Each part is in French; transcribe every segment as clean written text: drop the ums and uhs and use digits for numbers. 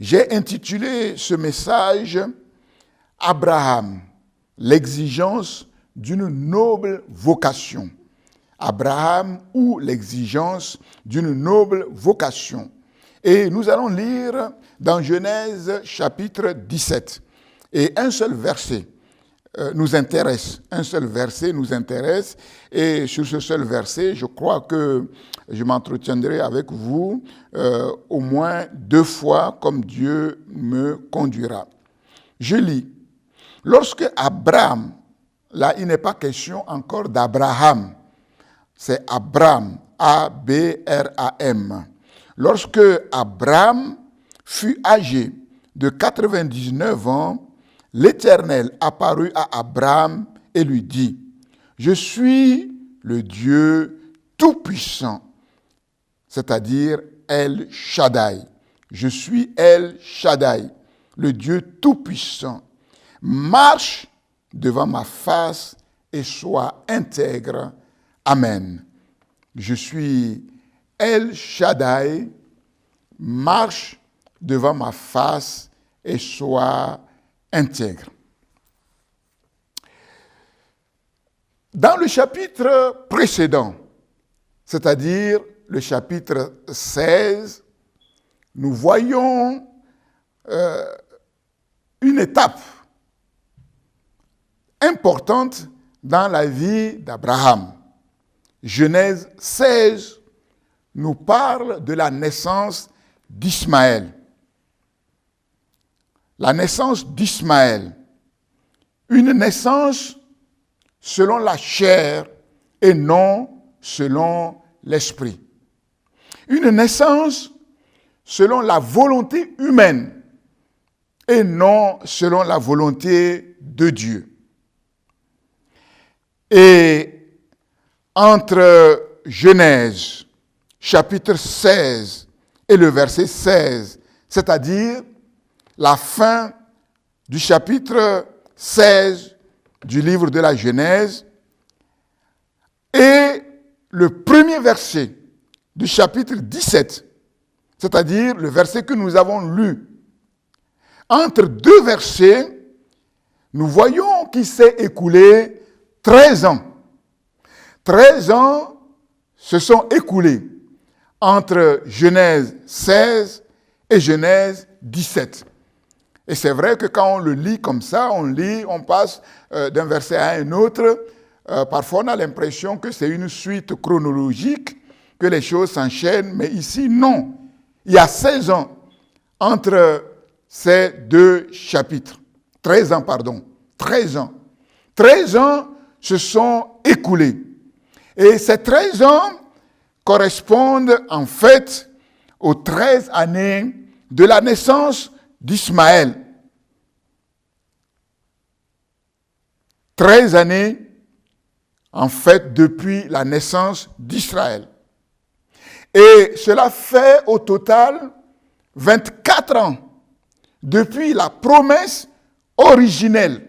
J'ai intitulé ce message « Abraham, l'exigence d'une noble vocation ». Abraham ou l'exigence d'une noble vocation. Et nous allons lire dans Genèse chapitre 17. Et un seul verset nous intéresse. Et sur ce seul verset, je crois que je m'entretiendrai avec vous au moins 2 fois comme Dieu me conduira. Je lis. Lorsque Abraham, là il n'est pas question encore d'Abraham, c'est Abraham, A-B-R-A-M. Lorsque Abraham fut âgé de 99 ans, l'Éternel apparut à Abraham et lui dit, « Je suis le Dieu Tout-Puissant, c'est-à-dire El Shaddai. Je suis El Shaddai, le Dieu Tout-Puissant. Marche devant ma face et sois intègre. Amen. Je suis El Shaddai, marche devant ma face et sois intègre. » Dans le chapitre précédent, c'est-à-dire le chapitre 16, nous voyons une étape importante dans la vie d'Abraham. Genèse 16 nous parle de la naissance d'Ismaël. La naissance d'Ismaël, une naissance selon la chair et non selon l'esprit. Une naissance selon la volonté humaine et non selon la volonté de Dieu. Et entre Genèse, chapitre 16 et le verset 16, c'est-à-dire la fin du chapitre 16 du livre de la Genèse et le premier verset du chapitre 17, c'est-à-dire le verset que nous avons lu. Entre 2 versets, nous voyons qu'il s'est écoulé 13 ans. 13 ans se sont écoulés entre Genèse 16 et Genèse 17. Et c'est vrai que quand on le lit comme ça, on passe d'un verset à un autre. Parfois, on a l'impression que c'est une suite chronologique, que les choses s'enchaînent, mais ici, non. Il y a 16 ans entre ces 2 chapitres. 13 ans, pardon. 13 ans. 13 ans se sont écoulés. Et ces 13 ans correspondent en fait aux 13 années de la naissance d'Ismaël. 13 années, en fait, depuis la naissance d'Israël. Et cela fait au total 24 ans depuis la promesse originelle,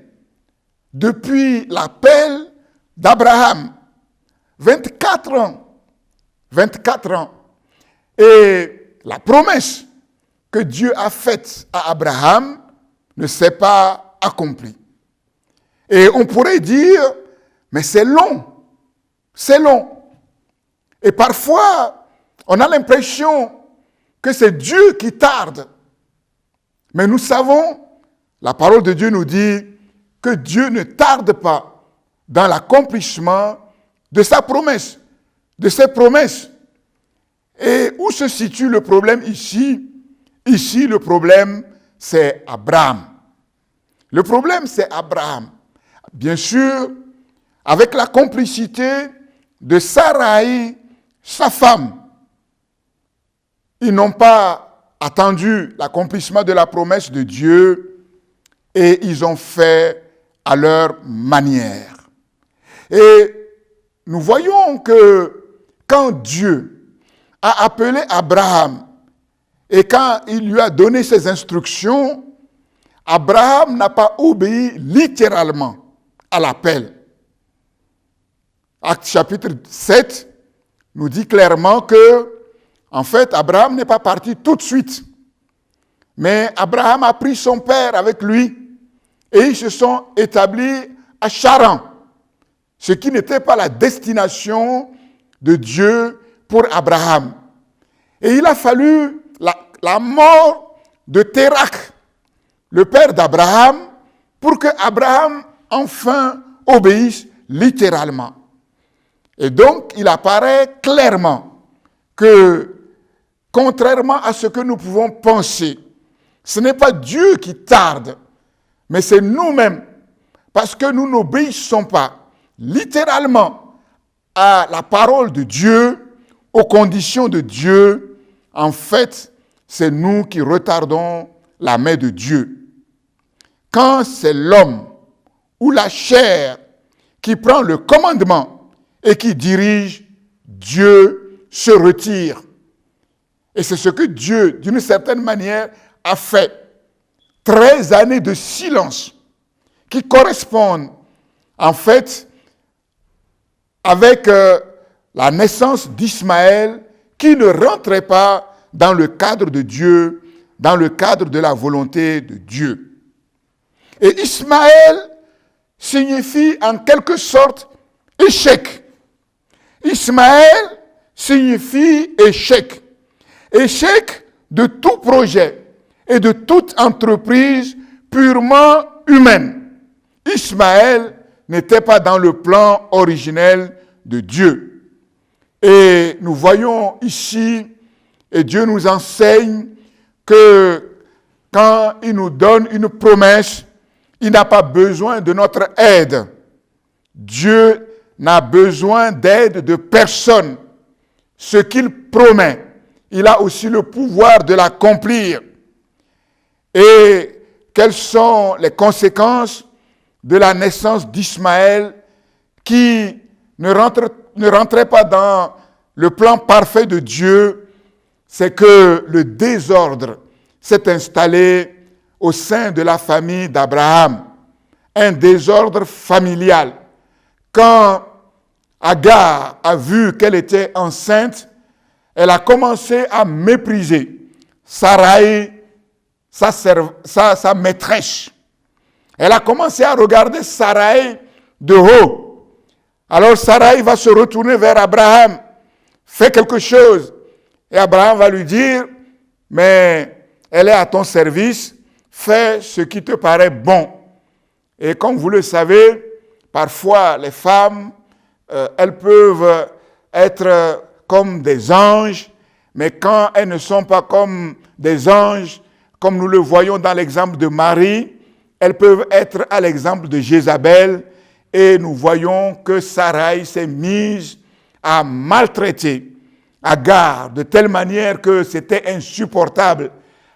depuis l'appel d'Abraham. 24 ans. 24 ans. Et la promesse que Dieu a faite à Abraham ne s'est pas accomplie. Et on pourrait dire, mais c'est long. C'est long. Et parfois, on a l'impression que c'est Dieu qui tarde. Mais nous savons, la parole de Dieu nous dit que Dieu ne tarde pas dans l'accomplissement de sa promesse, de ses promesses. Et où se situe le problème ici? Ici, le problème, c'est Abraham. Le problème, c'est Abraham. Bien sûr, avec la complicité de Sarai, sa femme. Ils n'ont pas attendu l'accomplissement de la promesse de Dieu et ils ont fait à leur manière. Et nous voyons que quand Dieu a appelé Abraham et quand il lui a donné ses instructions, Abraham n'a pas obéi littéralement à l'appel. Acte chapitre 7 nous dit clairement que, en fait, Abraham n'est pas parti tout de suite. Mais Abraham a pris son père avec lui et ils se sont établis à Charan, ce qui n'était pas la destination de Dieu pour Abraham. Et il a fallu la mort de Térakh, le père d'Abraham, pour que Abraham enfin obéisse littéralement. Et donc, il apparaît clairement que, contrairement à ce que nous pouvons penser, ce n'est pas Dieu qui tarde, mais c'est nous-mêmes, parce que nous n'obéissons pas littéralement à la parole de Dieu, aux conditions de Dieu. En fait, c'est nous qui retardons la main de Dieu. Quand c'est l'homme ou la chair qui prend le commandement et qui dirige, Dieu se retire. Et c'est ce que Dieu, d'une certaine manière, a fait. 13 années de silence qui correspondent, en fait, avec la naissance d'Ismaël qui ne rentrait pas dans le cadre de Dieu, dans le cadre de la volonté de Dieu. Et Ismaël signifie en quelque sorte échec. Ismaël signifie échec. Échec de tout projet et de toute entreprise purement humaine. Ismaël n'était pas dans le plan originel de Dieu. Et nous voyons ici, et Dieu nous enseigne que quand il nous donne une promesse, il n'a pas besoin de notre aide. Dieu n'a besoin d'aide de personne. Ce qu'il promet, il a aussi le pouvoir de l'accomplir. Et quelles sont les conséquences de la naissance d'Ismaël qui ne rentrait pas dans le plan parfait de Dieu? C'est que le désordre s'est installé au sein de la famille d'Abraham. Un désordre familial. Quand Agar a vu qu'elle était enceinte, elle a commencé à mépriser Sarai, sa maîtresse. Elle a commencé à regarder Sarai de haut. Alors Sarai va se retourner vers Abraham. Fais quelque chose. Et Abraham va lui dire, mais elle est à ton service, fais ce qui te paraît bon. Et comme vous le savez, parfois les femmes, elles peuvent être comme des anges, mais quand elles ne sont pas comme des anges, comme nous le voyons dans l'exemple de Marie, elles peuvent être à l'exemple de Jézabel, et nous voyons que Sarai s'est mise à maltraiter Agar de telle manière que c'était insupportable.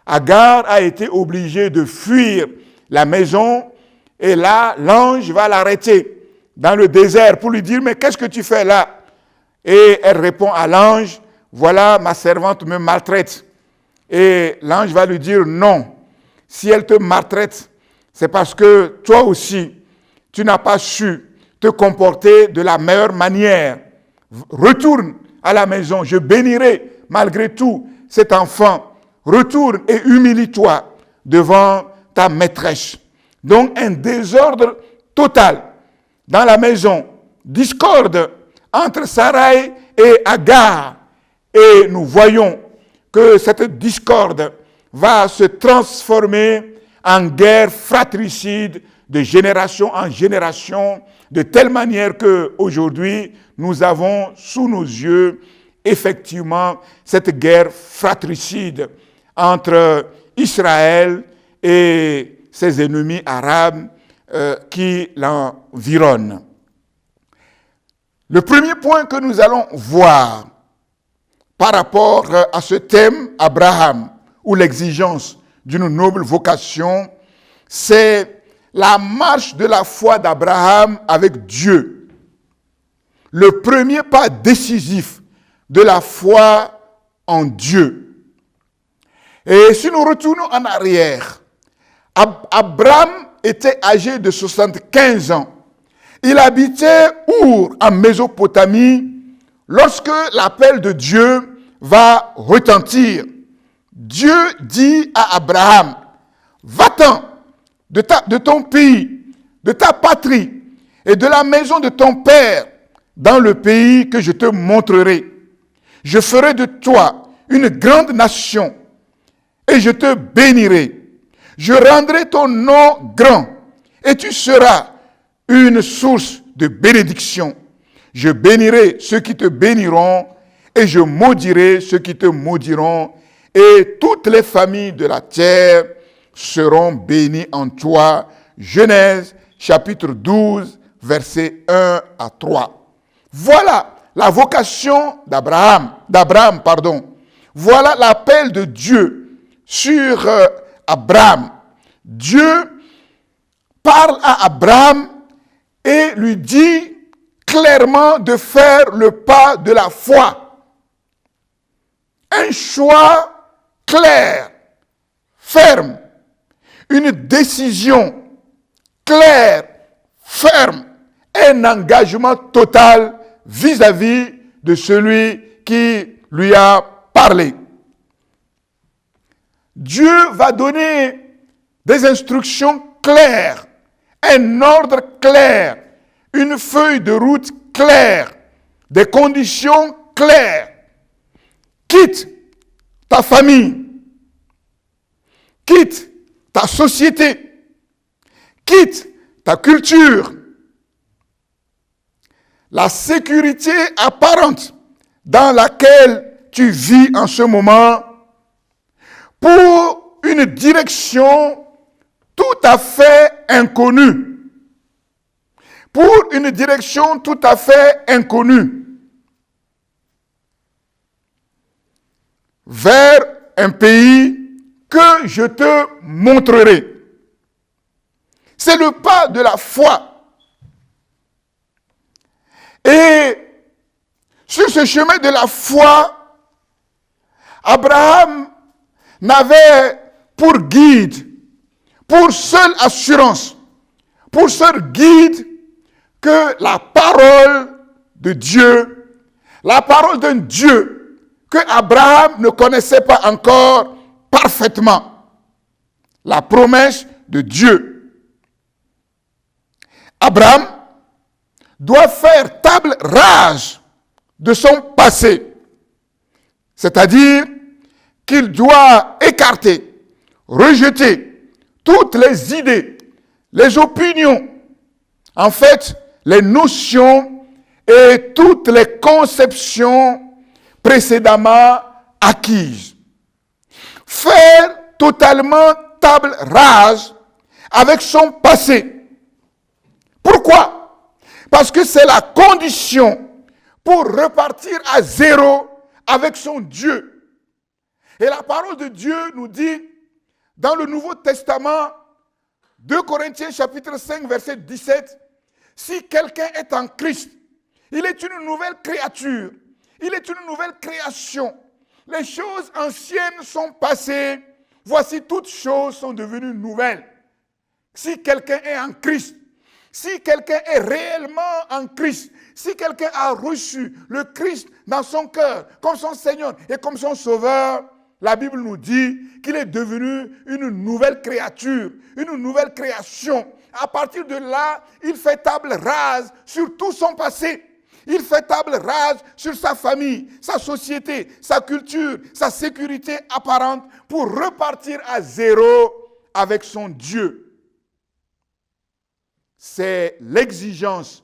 Agar a été obligée de fuir la maison, et là, l'ange va l'arrêter dans le désert pour lui dire, mais qu'est-ce que tu fais là? Et elle répond à l'ange, voilà, ma servante me maltraite. Et l'ange va lui dire, non, si elle te maltraite, c'est parce que toi aussi, tu n'as pas su te comporter de la meilleure manière. Retourne à la maison, je bénirai malgré tout cet enfant. Retourne et humilie-toi devant ta maîtresse. Donc un désordre total dans la maison, discorde entre Sarai et Agar. Et nous voyons que cette discorde va se transformer en guerre fratricide de génération en génération, de telle manière qu'aujourd'hui, nous avons sous nos yeux effectivement cette guerre fratricide entre Israël et ses ennemis arabes qui l'environnent. Le premier point que nous allons voir par rapport à ce thème, Abraham, ou l'exigence d'une noble vocation, c'est la marche de la foi d'Abraham avec Dieu. Le premier pas décisif de la foi en Dieu. Et si nous retournons en arrière, Abraham était âgé de 75 ans. Il habitait Our, en Mésopotamie, lorsque l'appel de Dieu va retentir. Dieu dit à Abraham, va-t'en de ton pays, de ta patrie et de la maison de ton père dans le pays que je te montrerai. Je ferai de toi une grande nation et je te bénirai. Je rendrai ton nom grand et tu seras une source de bénédiction. Je bénirai ceux qui te béniront et je maudirai ceux qui te maudiront et toutes les familles de la terre seront bénies en toi. Genèse chapitre 12, versets 1 à 3. Voilà la vocation d'Abraham. Voilà l'appel de Dieu sur Abraham. Dieu parle à Abraham et lui dit clairement de faire le pas de la foi. Un choix clair, ferme, une décision claire, ferme, un engagement total vis-à-vis de celui qui lui a parlé. Dieu va donner des instructions claires, un ordre clair, une feuille de route claire, des conditions claires. Quitte ta famille, quitte ta société, quitte ta culture, la sécurité apparente dans laquelle tu vis en ce moment pour une direction tout à fait inconnue. Pour une direction tout à fait inconnue. Vers un pays que je te montrerai. C'est le pas de la foi. Et sur ce chemin de la foi, Abraham n'avait pour guide, pour seule assurance, pour seul guide que la parole de Dieu, la parole d'un Dieu que Abraham ne connaissait pas encore parfaitement, la promesse de Dieu. Abraham doit faire table rase de son passé, c'est-à-dire qu'il doit écarter, rejeter toutes les idées, les opinions, en fait, les notions et toutes les conceptions précédemment acquises. Faire totalement table rase avec son passé. Pourquoi? Parce que c'est la condition pour repartir à zéro avec son Dieu. Et la parole de Dieu nous dit, dans le Nouveau Testament, 2 Corinthiens chapitre 5, verset 17, si quelqu'un est en Christ, il est une nouvelle créature, il est une nouvelle création. Les choses anciennes sont passées, voici toutes choses sont devenues nouvelles. Si quelqu'un est en Christ, si quelqu'un est réellement en Christ, si quelqu'un a reçu le Christ dans son cœur comme son Seigneur et comme son Sauveur, la Bible nous dit qu'il est devenu une nouvelle créature, une nouvelle création. À partir de là, il fait table rase sur tout son passé. Il fait table rase sur sa famille, sa société, sa culture, sa sécurité apparente pour repartir à zéro avec son Dieu. C'est l'exigence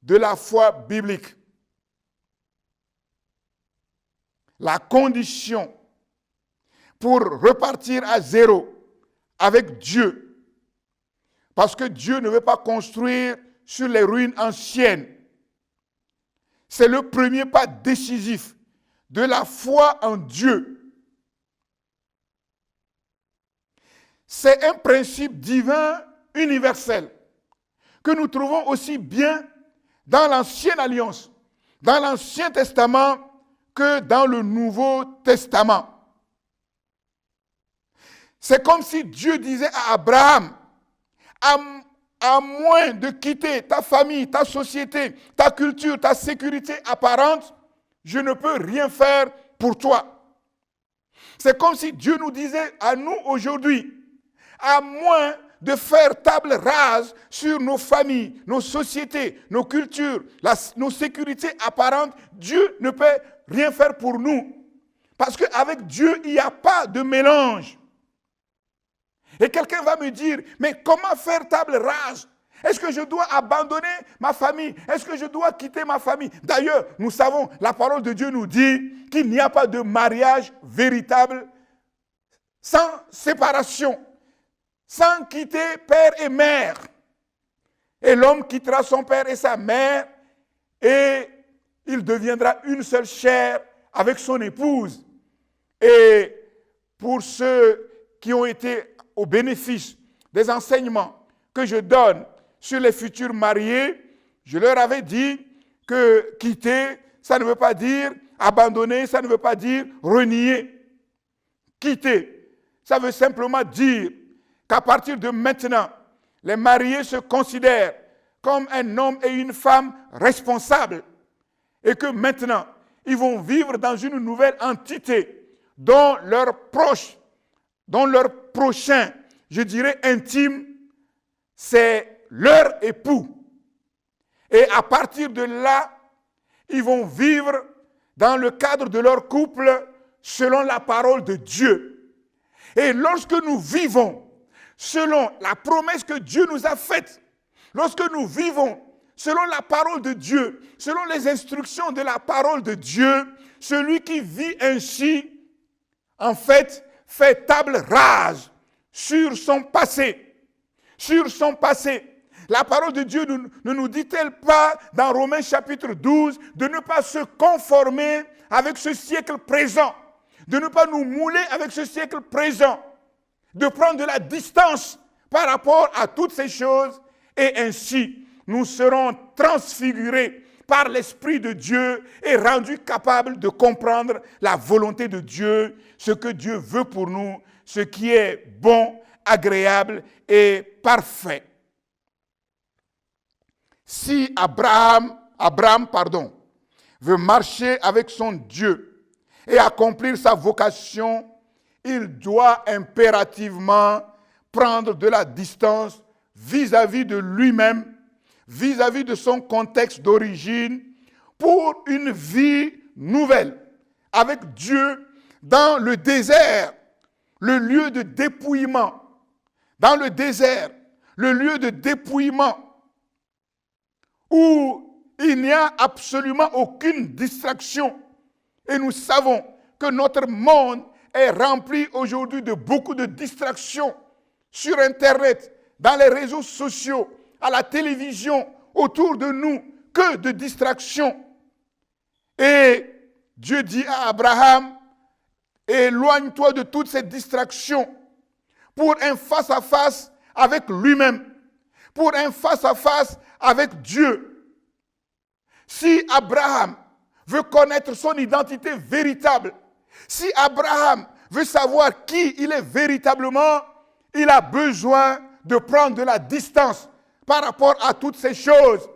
de la foi biblique. La condition pour repartir à zéro avec Dieu. Parce que Dieu ne veut pas construire sur les ruines anciennes. C'est le premier pas décisif de la foi en Dieu. C'est un principe divin universel que nous trouvons aussi bien dans l'Ancienne Alliance, dans l'Ancien Testament, que dans le Nouveau Testament. C'est comme si Dieu disait à Abraham, à moins de quitter ta famille, ta société, ta culture, ta sécurité apparente, je ne peux rien faire pour toi. C'est comme si Dieu nous disait à nous aujourd'hui, à moins de faire table rase sur nos familles, nos sociétés, nos cultures, nos sécurités apparentes, Dieu ne peut rien faire pour nous. Parce qu'avec Dieu, il n'y a pas de mélange. Et quelqu'un va me dire, mais comment faire table rase? Est-ce que je dois abandonner ma famille? Est-ce que je dois quitter ma famille? D'ailleurs, nous savons, la parole de Dieu nous dit qu'il n'y a pas de mariage véritable sans séparation, sans quitter père et mère. Et l'homme quittera son père et sa mère et il deviendra une seule chair avec son épouse. Et pour ceux qui ont été au bénéfice des enseignements que je donne sur les futurs mariés, je leur avais dit que quitter, ça ne veut pas dire abandonner, ça ne veut pas dire renier. Quitter, ça veut simplement dire qu'à partir de maintenant, les mariés se considèrent comme un homme et une femme responsables et que maintenant, ils vont vivre dans une nouvelle entité dont leurs proches, dont leur prochain, je dirais intime, c'est leur époux. Et à partir de là, ils vont vivre dans le cadre de leur couple selon la parole de Dieu. Et lorsque nous vivons selon la promesse que Dieu nous a faite, lorsque nous vivons selon la parole de Dieu, selon les instructions de la parole de Dieu, celui qui vit ainsi, en fait table rase sur son passé. Sur son passé. La parole de Dieu ne nous dit-elle pas dans Romains chapitre 12 de ne pas se conformer avec ce siècle présent, de ne pas nous mouler avec ce siècle présent, de prendre de la distance par rapport à toutes ces choses et ainsi nous serons transfigurés par l'Esprit de Dieu et rendus capables de comprendre la volonté de Dieu, ce que Dieu veut pour nous, ce qui est bon, agréable et parfait. Si Abraham veut marcher avec son Dieu et accomplir sa vocation, il doit impérativement prendre de la distance vis-à-vis de lui-même, vis-à-vis de son contexte d'origine, pour une vie nouvelle, avec Dieu dans le désert, le lieu de dépouillement. Dans le désert, le lieu de dépouillement, où il n'y a absolument aucune distraction. Et nous savons que notre monde est rempli aujourd'hui de beaucoup de distractions sur Internet, dans les réseaux sociaux, à la télévision, autour de nous, que de distractions. Et Dieu dit à Abraham, éloigne-toi de toutes ces distractions pour un face-à-face avec lui-même, pour un face-à-face avec Dieu. Si Abraham veut connaître son identité véritable, si Abraham veut savoir qui il est véritablement, il a besoin de prendre de la distance par rapport à toutes ces choses.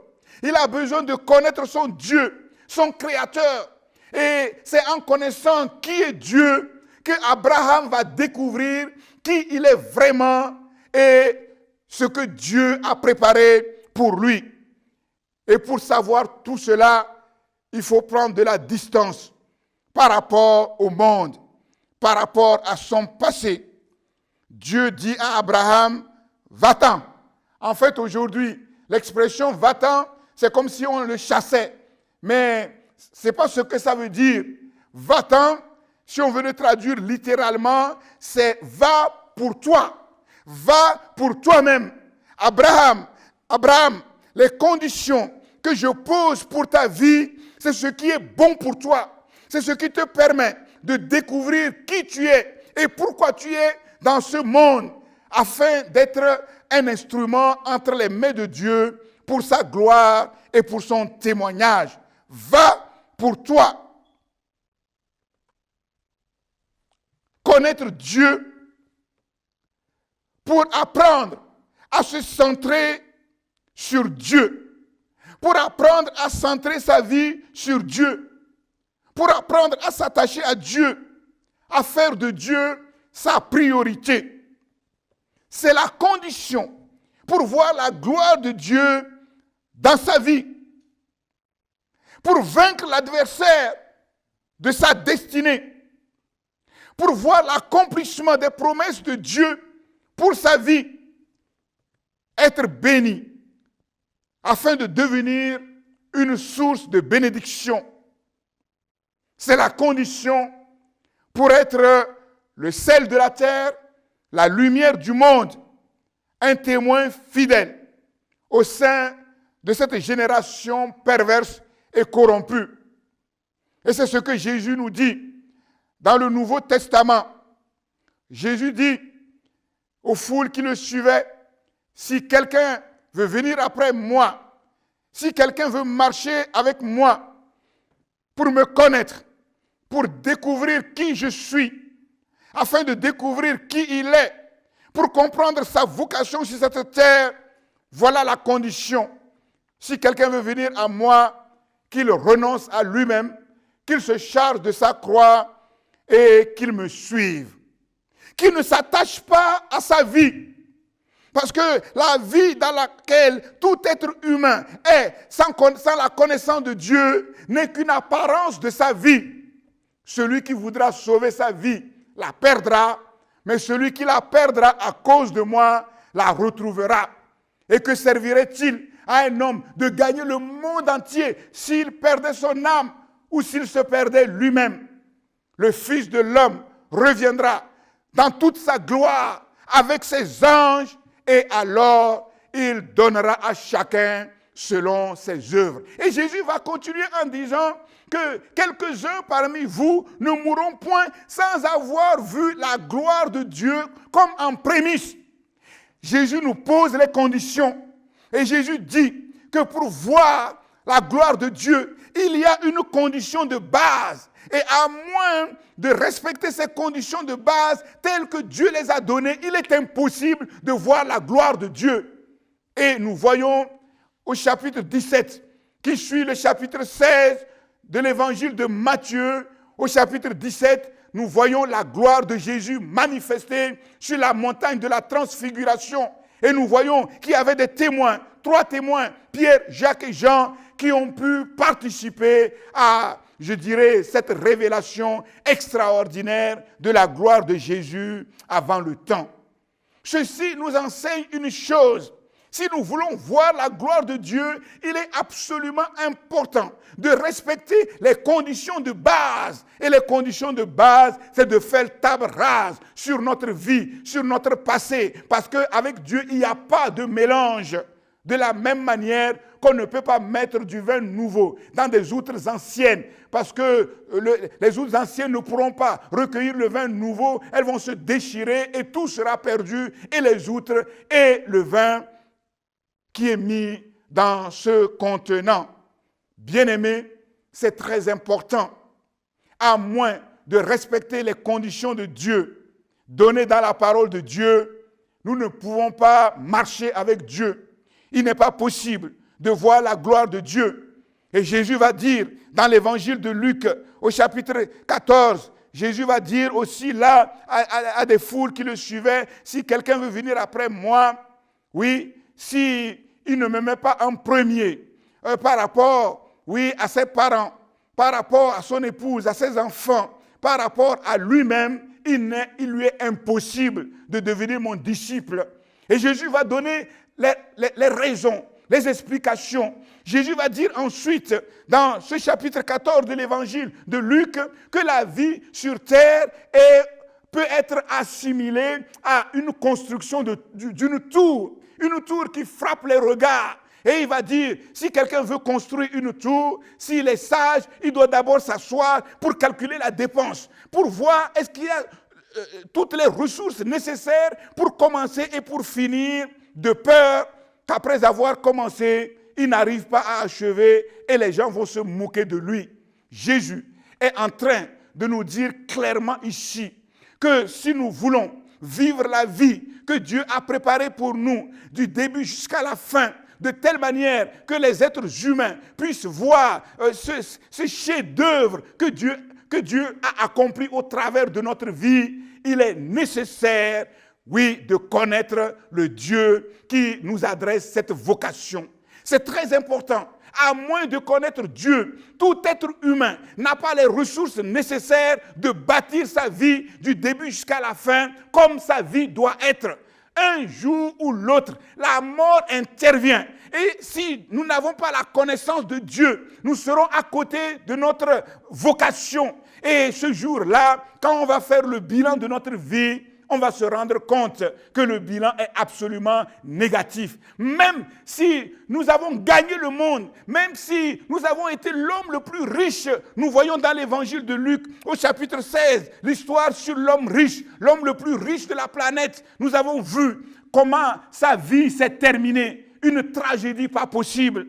Il a besoin de connaître son Dieu, son Créateur. Et c'est en connaissant qui est Dieu que Abraham va découvrir qui il est vraiment et ce que Dieu a préparé pour lui. Et pour savoir tout cela, il faut prendre de la distance par rapport au monde, par rapport à son passé. Dieu dit à Abraham, va-t'en. En fait, aujourd'hui, l'expression va-t'en, c'est comme si on le chassait. Mais ce n'est pas ce que ça veut dire. Va-t'en, si on veut le traduire littéralement, c'est va pour toi. Va pour toi-même. Abraham, les conditions que je pose pour ta vie, c'est ce qui est bon pour toi. C'est ce qui te permet de découvrir qui tu es et pourquoi tu es dans ce monde, afin d'être un instrument entre les mains de Dieu pour sa gloire et pour son témoignage. Va pour toi. Connaître Dieu pour apprendre à se centrer sur Dieu, pour apprendre à centrer sa vie sur Dieu, pour apprendre à s'attacher à Dieu, à faire de Dieu sa priorité. C'est la condition pour voir la gloire de Dieu dans sa vie, pour vaincre l'adversaire de sa destinée, pour voir l'accomplissement des promesses de Dieu pour sa vie, être béni, afin de devenir une source de bénédiction. C'est la condition pour être le sel de la terre, la lumière du monde, un témoin fidèle au sein de cette génération perverse et corrompue. Et c'est ce que Jésus nous dit dans le Nouveau Testament. Jésus dit aux foules qui le suivaient, si quelqu'un veut venir après moi, si quelqu'un veut marcher avec moi pour me connaître, pour découvrir qui je suis, afin de découvrir qui il est, pour comprendre sa vocation sur cette terre, voilà la condition. Si quelqu'un veut venir à moi, qu'il renonce à lui-même, qu'il se charge de sa croix et qu'il me suive. Qu'il ne s'attache pas à sa vie. Parce que la vie dans laquelle tout être humain est sans la connaissance de Dieu n'est qu'une apparence de sa vie. Celui qui voudra sauver sa vie la perdra, mais celui qui la perdra à cause de moi la retrouvera. Et que servirait-il à un homme de gagner le monde entier s'il perdait son âme ou s'il se perdait lui-même? Le Fils de l'homme reviendra dans toute sa gloire avec ses anges et alors il donnera à chacun selon ses œuvres. Et Jésus va continuer en disant que quelques-uns parmi vous ne mourront point sans avoir vu la gloire de Dieu comme en prémisse. Jésus nous pose les conditions et Jésus dit que pour voir la gloire de Dieu, il y a une condition de base. Et à moins de respecter ces conditions de base telles que Dieu les a données, il est impossible de voir la gloire de Dieu. Et nous voyons au chapitre 17, qui suit le chapitre 16 de l'évangile de Matthieu, au chapitre 17, nous voyons la gloire de Jésus manifestée sur la montagne de la transfiguration. Et nous voyons qu'il y avait des témoins, 3 témoins, Pierre, Jacques et Jean, qui ont pu participer à, je dirais, cette révélation extraordinaire de la gloire de Jésus avant le temps. Ceci nous enseigne une chose. Si nous voulons voir la gloire de Dieu, il est absolument important de respecter les conditions de base. Et les conditions de base, c'est de faire table rase sur notre vie, sur notre passé. Parce qu'avec Dieu, il n'y a pas de mélange. De la même manière qu'on ne peut pas mettre du vin nouveau dans des outres anciennes, parce que les outres anciennes ne pourront pas recueillir le vin nouveau, elles vont se déchirer et tout sera perdu, et les outres et le vin qui est mis dans ce contenant. Bien-aimés, c'est très important, à moins de respecter les conditions de Dieu données dans la parole de Dieu, nous ne pouvons pas marcher avec Dieu. Il n'est pas possible de voir la gloire de Dieu. Et Jésus va dire dans l'évangile de Luc, au chapitre 14, Jésus va dire aussi là à des foules qui le suivaient, si quelqu'un veut venir après moi, oui, si il ne me met pas en premier par rapport, oui, à ses parents, par rapport à son épouse, à ses enfants, par rapport à lui-même, il lui est impossible de devenir mon disciple. Et Jésus va donner les raisons, les explications. Jésus va dire ensuite, dans ce chapitre 14 de l'évangile de Luc, que la vie sur terre peut être assimilée à une construction d'une tour. Une tour qui frappe les regards. Et il va dire, si quelqu'un veut construire une tour, s'il est sage, il doit d'abord s'asseoir pour calculer la dépense, pour voir est-ce qu'il y a toutes les ressources nécessaires pour commencer et pour finir, de peur qu'après avoir commencé, il n'arrive pas à achever et les gens vont se moquer de lui. Jésus est en train de nous dire clairement ici que si nous voulons vivre la vie que Dieu a préparée pour nous du début jusqu'à la fin, de telle manière que les êtres humains puissent voir ce chef-d'œuvre que que Dieu a accompli au travers de notre vie, il est nécessaire, oui, de connaître le Dieu qui nous adresse cette vocation. C'est très important. À moins de connaître Dieu, tout être humain n'a pas les ressources nécessaires de bâtir sa vie du début jusqu'à la fin comme sa vie doit être. Un jour ou l'autre, la mort intervient. Et si nous n'avons pas la connaissance de Dieu, nous serons à côté de notre vocation. Et ce jour-là, quand on va faire le bilan de notre vie, on va se rendre compte que le bilan est absolument négatif. Même si nous avons gagné le monde, même si nous avons été l'homme le plus riche, nous voyons dans l'évangile de Luc, au chapitre 16, l'histoire sur l'homme riche, l'homme le plus riche de la planète. Nous avons vu comment sa vie s'est terminée, une tragédie pas possible.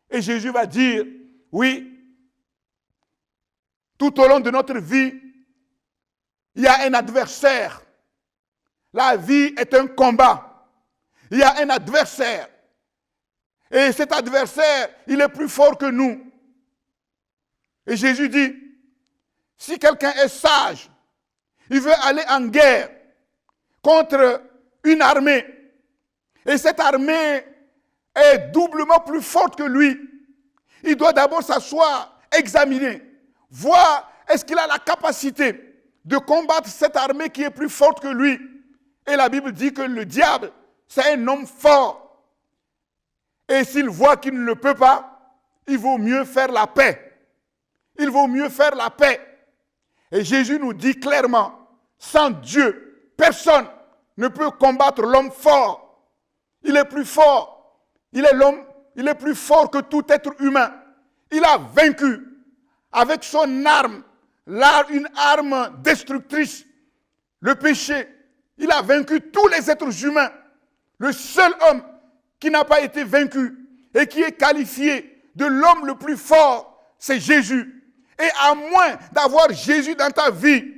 Et Jésus va dire, oui, tout au long de notre vie, il y a un adversaire. La vie est un combat. Il y a un adversaire. Et cet adversaire, il est plus fort que nous. Et Jésus dit, si quelqu'un est sage, il veut aller en guerre contre une armée, et cette armée est doublement plus forte que lui, il doit d'abord s'asseoir, examiner, voir est-ce qu'il a la capacité de combattre cette armée qui est plus forte que lui. Et la Bible dit que le diable, c'est un homme fort. Et s'il voit qu'il ne le peut pas, il vaut mieux faire la paix. Il vaut mieux faire la paix. Et Jésus nous dit clairement, sans Dieu, personne ne peut combattre l'homme fort. Il est plus fort. Il est plus fort que tout être humain. Il a vaincu avec son arme, une arme destructrice, le péché. Il a vaincu tous les êtres humains. Le seul homme qui n'a pas été vaincu et qui est qualifié de l'homme le plus fort, c'est Jésus. Et à moins d'avoir Jésus dans ta vie,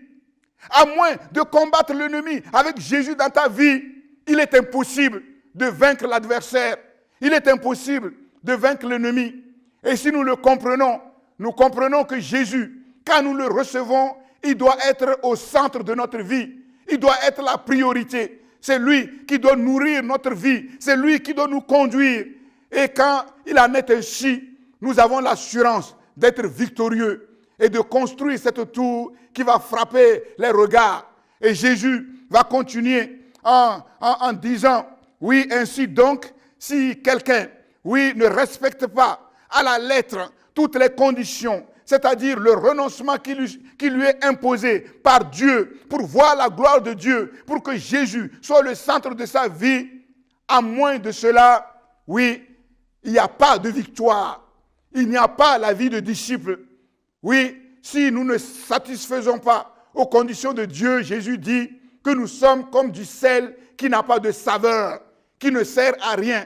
à moins de combattre l'ennemi avec Jésus dans ta vie, il est impossible de vaincre l'adversaire. Il est impossible de vaincre l'ennemi. Et si nous le comprenons, nous comprenons que Jésus, quand nous le recevons, il doit être au centre de notre vie. Il doit être la priorité. C'est lui qui doit nourrir notre vie. C'est lui qui doit nous conduire. Et quand il en est ainsi, nous avons l'assurance d'être victorieux et de construire cette tour qui va frapper les regards. Et Jésus va continuer en disant, oui, ainsi donc, si quelqu'un, oui, ne respecte pas à la lettre toutes les conditions, c'est-à-dire le renoncement qui lui est imposé par Dieu pour voir la gloire de Dieu, pour que Jésus soit le centre de sa vie, à moins de cela, oui, il n'y a pas de victoire. Il n'y a pas la vie de disciple. Oui, si nous ne satisfaisons pas aux conditions de Dieu, Jésus dit que nous sommes comme du sel qui n'a pas de saveur, qui ne sert à rien.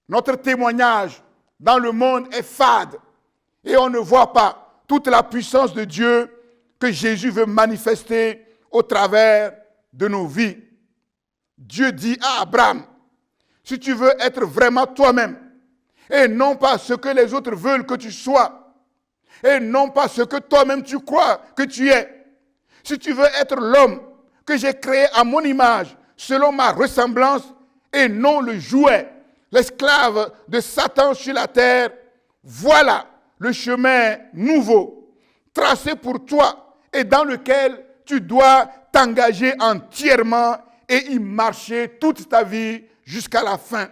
Notre témoignage dans le monde est fade. Et on ne voit pas toute la puissance de Dieu que Jésus veut manifester au travers de nos vies. Dieu dit à Abraham, si tu veux être vraiment toi-même, et non pas ce que les autres veulent que tu sois, et non pas ce que toi-même tu crois que tu es, si tu veux être l'homme que j'ai créé à mon image, selon ma ressemblance, et non le jouet, l'esclave de Satan sur la terre, voilà le chemin nouveau, tracé pour toi et dans lequel tu dois t'engager entièrement et y marcher toute ta vie jusqu'à la fin.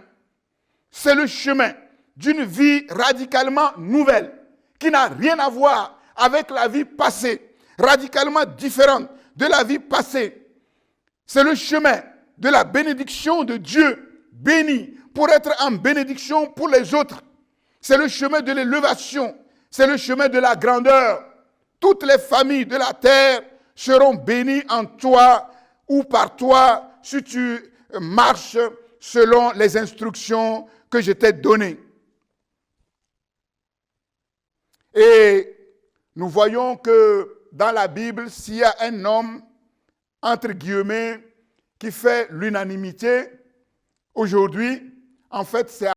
C'est le chemin d'une vie radicalement nouvelle, qui n'a rien à voir avec la vie passée, radicalement différente de la vie passée. C'est le chemin de la bénédiction de Dieu, béni pour être en bénédiction pour les autres. C'est le chemin de l'élévation, c'est le chemin de la grandeur. Toutes les familles de la terre seront bénies en toi ou par toi si tu marches selon les instructions que je t'ai données. Et nous voyons que dans la Bible, s'il y a un homme, entre guillemets, qui fait l'unanimité, aujourd'hui, en fait, c'est